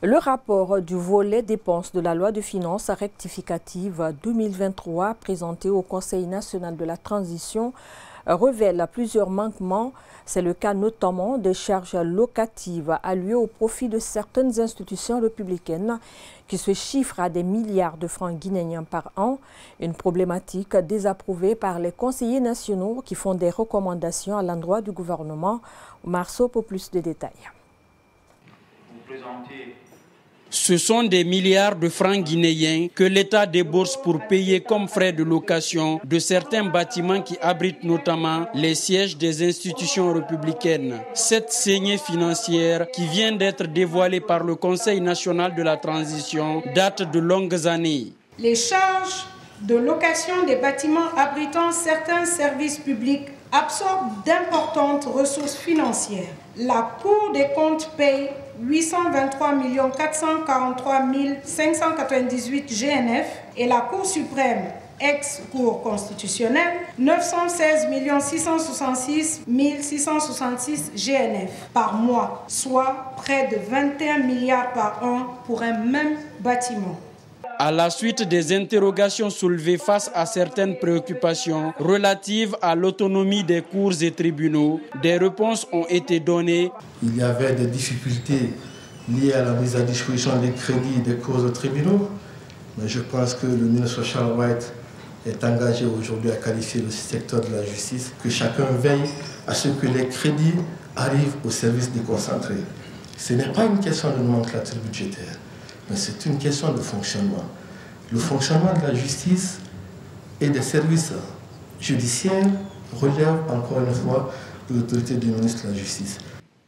Le rapport du volet dépenses de la loi de finances rectificative 2023 présenté au Conseil national de la transition révèle plusieurs manquements. C'est le cas notamment des charges locatives allouées au profit de certaines institutions républicaines qui se chiffrent à des milliards de francs guinéens par an. Une problématique désapprouvée par les conseillers nationaux qui font des recommandations à l'endroit du gouvernement. Marceau pour plus de détails. Ce sont des milliards de francs guinéens que l'État débourse pour payer comme frais de location de certains bâtiments qui abritent notamment les sièges des institutions républicaines. Cette saignée financière qui vient d'être dévoilée par le Conseil national de la transition date de longues années. Les charges de location des bâtiments abritant certains services publics absorbent d'importantes ressources financières. La Cour des comptes paye 823 443 598 GNF et la Cour suprême, ex-Cour constitutionnelle, 916 666 666 GNF par mois, soit près de 21 milliards par an pour un même bâtiment. À la suite des interrogations soulevées face à certaines préoccupations relatives à l'autonomie des cours et tribunaux, des réponses ont été données. Il y avait des difficultés liées à la mise à disposition des crédits des cours et tribunaux, mais je pense que le ministre Charles White est engagé aujourd'hui à qualifier le secteur de la justice, que chacun veille à ce que les crédits arrivent au service déconcentré. Ce n'est pas une question de nomenclature budgétaire, mais c'est une question de fonctionnement. Le fonctionnement de la justice et des services judiciaires relève encore une fois de l'autorité du ministre de la Justice.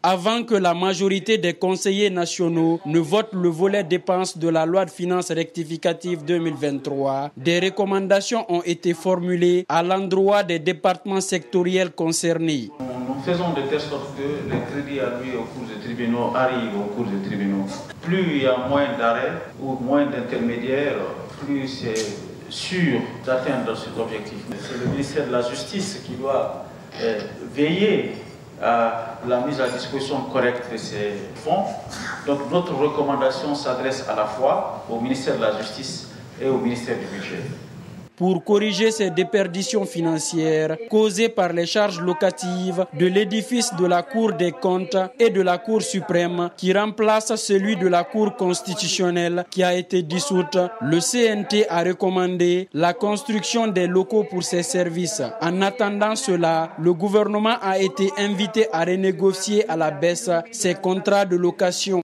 Avant que la majorité des conseillers nationaux ne votent le volet dépenses de la loi de finances rectificative 2023, des recommandations ont été formulées à l'endroit des départements sectoriels concernés. Nous faisons de telle sorte que les crédits alloués aux cours de tribunaux arrivent aux cours de tribunaux. Plus il y a moins d'arrêts ou moins d'intermédiaires, plus c'est sûr d'atteindre cet objectif. C'est le ministère de la Justice qui doit veiller à la mise à disposition correcte de ces fonds. Donc notre recommandation s'adresse à la fois au ministère de la Justice et au ministère du Budget. Pour corriger ces déperditions financières causées par les charges locatives de l'édifice de la Cour des comptes et de la Cour suprême qui remplace celui de la Cour constitutionnelle qui a été dissoute, le CNT a recommandé la construction des locaux pour ces services. En attendant cela, le gouvernement a été invité à renégocier à la baisse ses contrats de location.